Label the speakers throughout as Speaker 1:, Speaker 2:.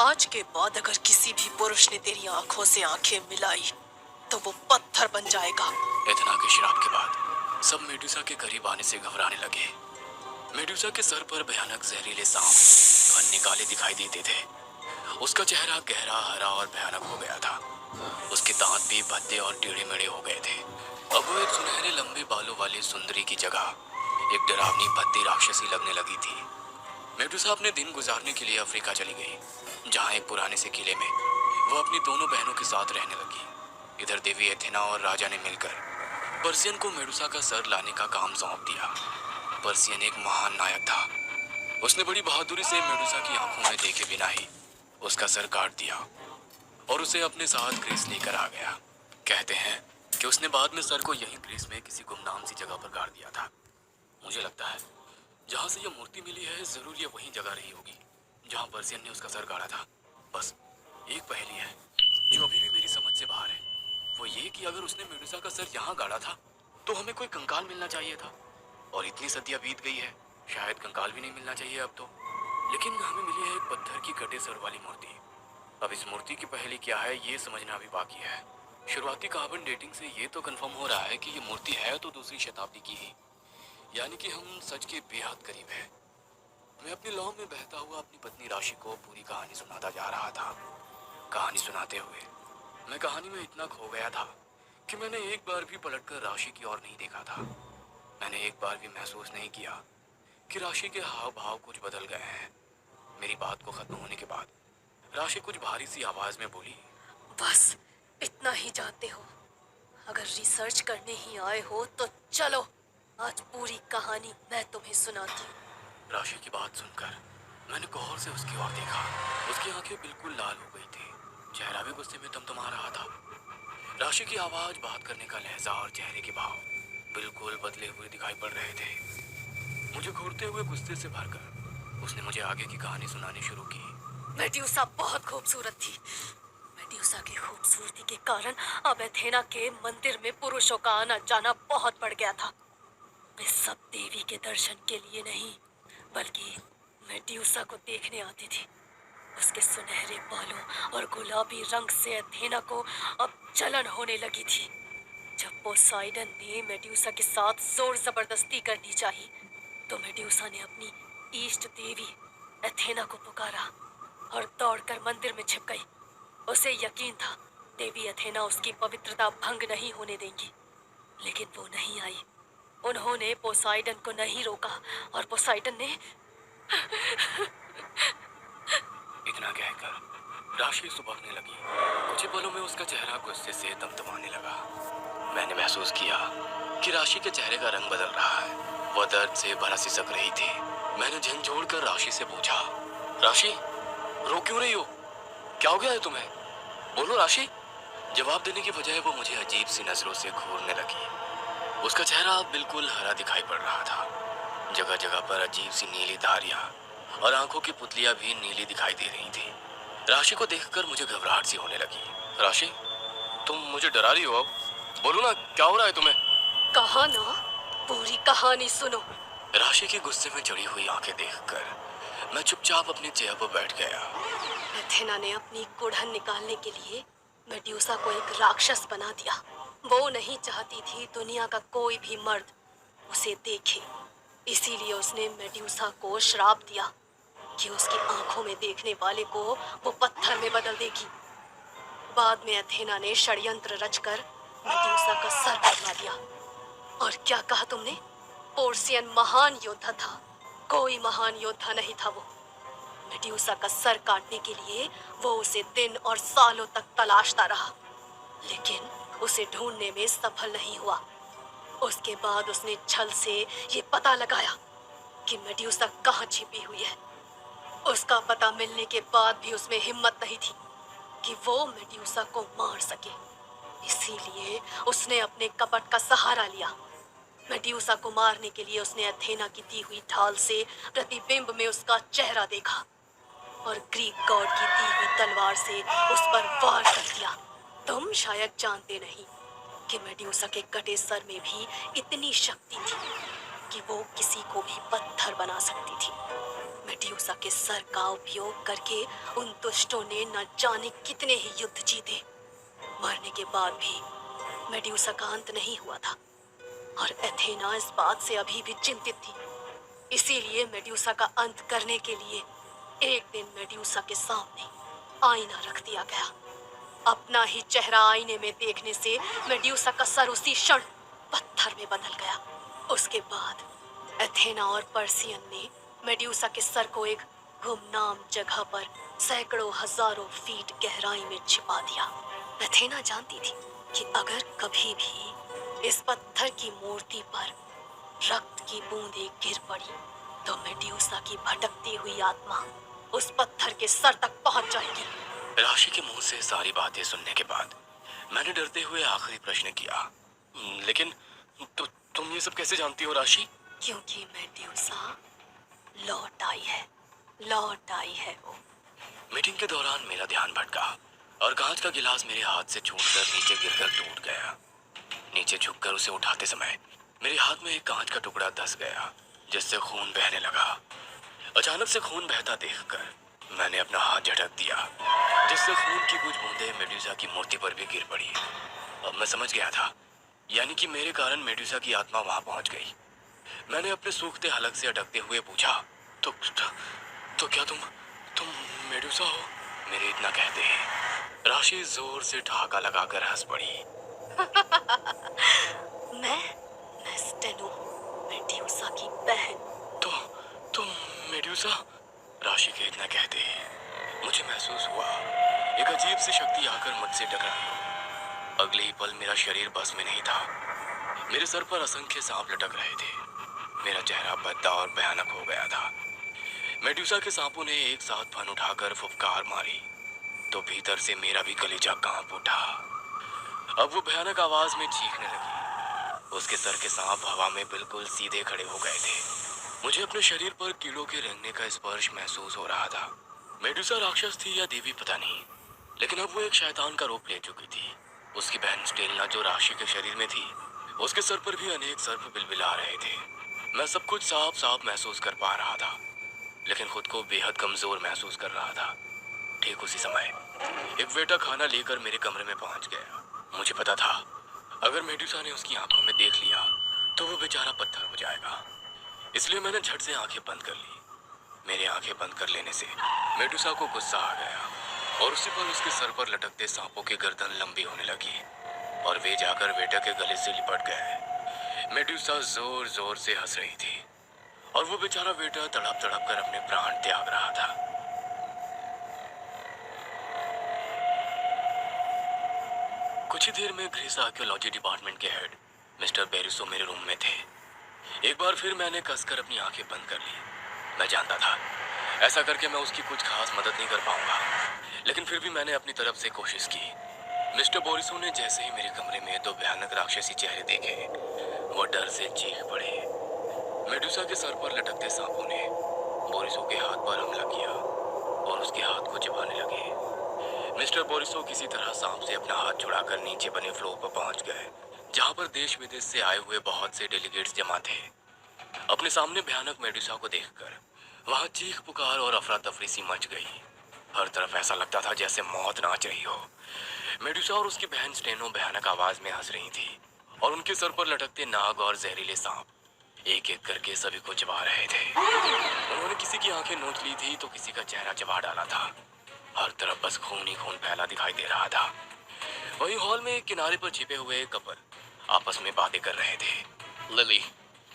Speaker 1: आज के बाद अगर किसी भी पुरुष ने तेरी आंखों से आंखें मिलाई तो वो पत्थर बन जाएगा।
Speaker 2: एथेना के श्राप के बाद सब मेडुसा के करीब आने से घबराने लगे। मेडुसा के सर पर भयानक जहरीले सांप फन निकाले दिखाई देते थे। उसका चेहरा गहरा हरा और भयानक हो गया था। उसके दांत भी भद्दे और टेढ़े मेढ़े हो गए थे। अब वो एक सुनहरे लंबे बालों वाली सुंदरी की जगह एक डरावनी भद्दी राक्षसी लगने लगी थी। मेडुसा अपने दिन गुजारने के लिए अफ्रीका चली गई, जहाँ एक पुराने से किले में वो अपनी दोनों बहनों के साथ रहने लगी। इधर देवी एथेना और राजा ने मिलकर पर्सियन को मेडुसा का सर लाने का काम सौंप दिया। पर्सियन एक महान नायक था। उसने बड़ी बहादुरी से मेडुसा की आंखों में देखे बिना ही उसका सर काट दिया और उसे अपने साथ ग्रीस लेकर आ गया। कहते हैं कि उसने बाद में सर को यहीं ग्रीस में किसी गुमनाम सी जगह पर गाड़ दिया था। मुझे लगता है जहाँ से यह मूर्ति मिली है जरूर ये वही जगह रही होगी जहाँ पर्सियन ने उसका सर गाड़ा था। बस एक पहेली है जो अभी भी मेरी समझ से बाहर है, वो ये कि अगर उसने मेडुसा का सर यहाँ गाड़ा था तो हमें कोई कंकाल मिलना चाहिए था, और इतनी सदियां बीत गई है शायद कंकाल भी नहीं मिलना चाहिए अब तो। लेकिन हमें मिली है एक पत्थर की कटे सर वाली मूर्ति। अब इस मूर्ति की पहेली क्या है ये समझना भी बाकी है। शुरुआती कार्बन डेटिंग से ये तो कंफर्म हो रहा है कि ये मूर्ति है तो दूसरी शताब्दी की ही, यानी कि हम सच के बेहद करीब है। मैं अपनी लौ में बहता हुआ अपनी पत्नी राशि को पूरी कहानी सुनाता जा रहा था। कहानी सुनाते हुए मैं कहानी में इतना खो गया था कि मैंने एक बार भी पलटकर राशि की ओर नहीं देखा था। मैंने एक बार भी महसूस नहीं किया कि राशि के हाव भाव कुछ बदल गए हैं। मेरी बात को खत्म होने के बाद राशि कुछ भारी सी आवाज में बोली,
Speaker 1: बस इतना ही जानते हो? अगर रिसर्च करने ही आए हो तो चलो, आज पूरी कहानी मैं तुम्हें सुनाती हूँ।
Speaker 2: राशि की बात सुनकर मैंने गौर से उसकी ओर देखा। उसकी आंखें बिल्कुल लाल हो गई थी, चेहरा भी गुस्से में तमतमा रहा था। राशि की आवाज, बात करने का लहजा और चेहरे के भाव बिल्कुल बदले हुए दिखाई पड़ रहे थे। मुझे घूरते हुए गुस्से से भरकर उसने मुझे आगे की कहानी सुनानी शुरू की।
Speaker 1: मेड्यूसा बहुत खूबसूरत थी। मेड्यूसा की खूबसूरती के कारण अब एथेना के मंदिर में पुरुषों का आना जाना बहुत बढ़ गया था। वे सब देवी के दर्शन के लिए नहीं बल्कि मेड्यूसा को देखने आती थी। उसके सुनहरे बालों और गुलाबी रंग से एथेना को अब जलन होने लगी थी। जब पोसाइडन ने मेड्यूसा के साथ जोर जबरदस्ती करनी चाहिए तो मेड्यूसा ने अपनी ईष्ट देवी एथेना को पुकारा और दौड़कर मंदिर में छिप गई। उसे यकीन था देवी एथेना उसकी पवित्रता भंग नहीं होने देंगी, लेकिन वो नहीं आई। उन्होंने पोसाइडन को नहीं रोका और पोसाइडन ने
Speaker 2: इतना कहकर राशि सुबकने लगी। कुछ ही पलों में उसका चेहरा गुस्से से तमतमाने लगा। मैंने महसूस किया कि राशि के चेहरे का रंग बदल रहा है। वह दर्द से भरा सिसक रही थी। मैंने झंझोड़ कर राशि से पूछा, राशि रो क्यों रही हो? क्या हो गया है तुम्हें? बोलो राशि। जवाब देने की बजाय वो मुझे अजीब सी नजरों से घूरने लगी। उसका चेहरा बिल्कुल हरा दिखाई पड़ रहा था। जगह जगह पर अजीब सी नीली धारियां और आंखों की पुतलियां भी नीली दिखाई दे रही थी। राशि को देखकर मुझे घबराहट सी होने लगी। राशि, तुम मुझे डरा रही हो? अब बोलो ना, क्या हो रहा है तुम्हें?
Speaker 1: कहा ना, पूरी कहानी सुनो।
Speaker 2: राशि की गुस्से में चढ़ी हुई आंखें देखकर मैं चुपचाप अपनी चेयर पर बैठ गया।
Speaker 1: एथेना ने अपनी कुड़हन निकालने के लिए मेड्यूसा को एक राक्षस बना दिया। वो नहीं चाहती थी दुनिया का कोई भी मर्द उसे देखे, इसीलिए उसने मेड्यूसा को श्राप दिया कि उसकी आंखों में देखने वाले को वो पत्थर में बदल देगी। बाद में एथेना ने षड्यंत्र रचकर मेड्यूसा का सर कटवा दिया। और क्या कहा तुमने? पोर्सियन महान योद्धा था? कोई महान योद्धा नहीं था वो। मेड्यूसा का सर काटने के लिए वो उसे दिन और सालों तक तलाशता रहा, लेकिन उसे ढूंढने में सफल नहीं हुआ। उसके बाद उसने छल से ये पता लगाया कि मेड्यूसा कहाँ छिपी हुई है। उसका पता मिलने के बाद भी उसमें हिम्मत नहीं थी कि वो मेड्यूसा को मार सके, इसीलिए उसने अपने कपट का सहारा लिया। मेड्यूसा को मारने के लिए उसने एथेना की दी हुई ढाल से प्रतिबिंब में उसका चेहरा देखा और ग्रीक गॉड की दी हुई तलवार से उस पर वार कर दिया। तुम शायद जानते नहीं कि मेड्यूसा के कटे सर में भी इतनी शक्ति थी कि वो किसी को भी पत्थर बना सकती थी। मेड्यूसा के सर का उपयोग करके उन दुष्टों ने न जाने कितने ही युद्ध जीते। मरने के बाद भी मेड्यूसा का अंत नहीं हुआ था और एथेना इस बात से अभी भी चिंतित थी। इसीलिए मेड्यूसा का अंत करने के लिए एक दिन मेड्यूसा के सामने आईना रख दिया गया। अपना ही चेहरा आईने में देखने से मेड्यूसा का सर उसी क्षण पत्थर में बदल गया। उसके बाद एथेना और पर्सियन ने मेड्यूसा के सर को एक गुमनाम जगह पर सैकड़ों हजारों फीट गहराई में छिपा दिया। एथेना जानती थी कि अगर कभी भी इस पत्थर की मूर्ति पर रक्त की बूंदें गिर पड़ी तो मेड्यूसा की भटकती हुई आत्मा उस पत्थर के सर तक पहुंच जाएगी।
Speaker 2: राशि के मुंह से सारी बातें सुनने के बाद मैंने डरते हुए आखिरी प्रश्न किया, लेकिन तुम ये सब कैसे जानती हो राशि?
Speaker 1: क्योंकि मेड्यूसा लौट आई है वो।
Speaker 2: मीटिंग के दौरान मेरा ध्यान भटका और कांच का गिलास मेरे हाथ से छूटकर नीचे गिरकर टूट गया। नीचे झुककर उसे उठाते समय मेरे हाथ में एक कांच का टुकड़ा धंस गया, जिससे खून बहने लगा। अचानक से खून बहता देखकर मैंने अपना हाथ झटक दिया, जिससे खून की कुछ बूंदें मेड्यूसा की मूर्ति पर भी गिर पड़ी। अब मैं समझ गया था, यानी कि मेरे कारण मेड्यूसा की आत्मा वहां पहुंच गई। मैंने अपने सूखते हलक से अटकते हुए पूछा, तो क्या तुम मेडुसा हो? मेरे इतना कहते ही राशि जोर से ठहाका लगाकर हंस पड़ी।
Speaker 1: मैं स्टेनो, मेड्यूसा की बहन।
Speaker 2: तुम मेडुसा? राशि के इतना कहते ही मुझे महसूस हुआ एक अजीब सी शक्ति आकर मुझसे टकराई। अगले ही पल मेरा शरीर बस में नहीं था। मेरे सर पर असंख्य सांप लटक रहे थे। मेरा चेहरा भद्दा और भयानक हो गया था। मेडुसा के सांपों ने एक साथ फन उठाकर फुफकार मारी तो भीतर से मेरा भी कलेजा कांप उठा। अब वो भयानक आवाज में चीखने लगी। उसके सर के सांप हवा में बिल्कुल सीधे खड़े हो गए थे। मुझे अपने शरीर पर कीड़ों के रेंगने का स्पर्श महसूस हो रहा था। मेडुसा राक्षस थी या देवी पता नहीं, लेकिन अब वो एक शैतान का रूप ले चुकी थी। उसकी बहन स्टेलना जो राशि के शरीर में थी, उसके सर पर भी अनेक सर्प बिलबिला रहे थे। मैं सब कुछ साफ साफ महसूस कर पा रहा था, लेकिन खुद को बेहद कमजोर महसूस कर रहा था। ठीक उसी समय एक वेटर खाना लेकर मेरे कमरे में पहुंच गया। मुझे पता था अगर मेडुसा ने उसकी आंखों में देख लिया तो वो बेचारा पत्थर हो जाएगा, इसलिए मैंने झट से आंखें बंद कर ली। मेरी आंखें बंद कर लेने से मेडुसा को गुस्सा आ गया और उसी पर उसके सर पर लटकते सांपों की गर्दन लंबी होने लगी और वे जाकर वेटर के गले से लिपट गए। मेडुसा जोर जोर से हंस रही थी और वो बेचारा वेटर तड़प तड़प कर अपने प्राण त्याग रहा था। कुछ ही देर में ग्रीस आर्कियोलॉजी डिपार्टमेंट के हेड मिस्टर बेरिसो मेरे रूम में थे। एक बार फिर मैंने कसकर अपनी आंखें बंद कर ली। मैं जानता था ऐसा करके मैं उसकी कुछ खास मदद नहीं कर पाऊंगा, लेकिन फिर भी मैंने अपनी तरफ से कोशिश की। मिस्टर बोरिसो ने जैसे ही मेरे कमरे में दो भयानक राक्षसी चेहरे देखे, वो डर से चीख पड़े। मेडुसा के सर पर लटकते सांपों ने बोरिसो के हाथ पर हमला किया और उसके हाथ को चिबाने लगे। मिस्टर बोरिसो किसी तरह सांप से अपना हाथ छुड़ाकर नीचे बने फ्लोर पर पहुंच गए, जहां पर देश विदेश से आए हुए बहुत से डेलीगेट्स जमा थे। अपने सामने भयानक मेडुसा को देखकर वहां चीख पुकार और अफरा तफरी सी मच गई। हर तरफ ऐसा लगता था जैसे मौत नाच रही हो। मेडुसा और उसकी बहन स्टेनो भयानक आवाज में हंस रही थी और उनके सर पर लटकते नाग और जहरीले सांप एक एक करके सभी को चबा रहे थे। उन्होंने किसी की आंखें नोच ली थी तो किसी का चेहरा चबा डाला था। हर तरफ बस खून ही खून फैला दिखाई दे रहा था। वही हॉल में एक किनारे पर छिपे हुए एक कपल आपस में बातें कर रहे थे। लिली,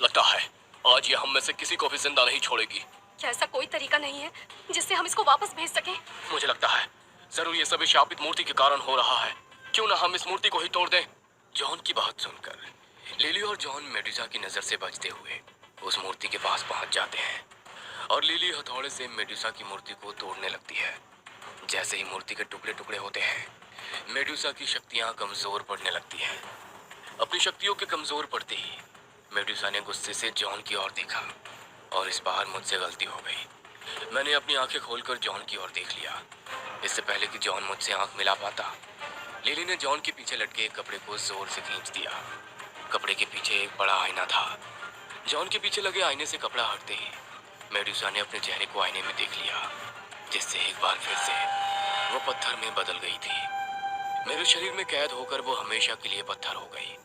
Speaker 2: लगता है आज ये हम में से किसी को भी जिंदा नहीं छोड़ेगी।
Speaker 1: क्या ऐसा कोई तरीका नहीं है जिससे हम इसको वापस भेज सकें?
Speaker 2: मुझे लगता है जरूर ये सभी शापित मूर्ति के कारण हो रहा है। क्यों ना हम इस मूर्ति को ही तोड़ दें। जॉन की बात सुनकर लिली और जॉन मेडुसा की नजर से बचते हुए उस मूर्ति के पास पहुंच जाते हैं और लिली हथौड़े से मेडुसा की मूर्ति को तोड़ने लगती है। जैसे ही मूर्ति के टुकड़े टुकड़े होते हैं, मेडुसा की शक्तियां कमजोर पड़ने लगती हैं। अपनी शक्तियों के कमजोर पड़ते ही मेडुसा ने गुस्से से जॉन की ओर देखा और इस बार मुझसे गलती हो गई। मैंने अपनी आंखें खोलकर जॉन की ओर देख लिया। इससे पहले कि जॉन मुझसे आंख मिला पाता, लिली ने जॉन के पीछे लटके एक कपड़े को जोर से खींच दिया। कपड़े के पीछे एक बड़ा आईना था। जॉन के पीछे लगे आईने से कपड़ा हटते ही मेडुसा ने अपने चेहरे को आईने में देख लिया, जिससे एक बार फिर से वो पत्थर में बदल गई थी। मेरे शरीर में कैद होकर वो हमेशा के लिए पत्थर हो गई।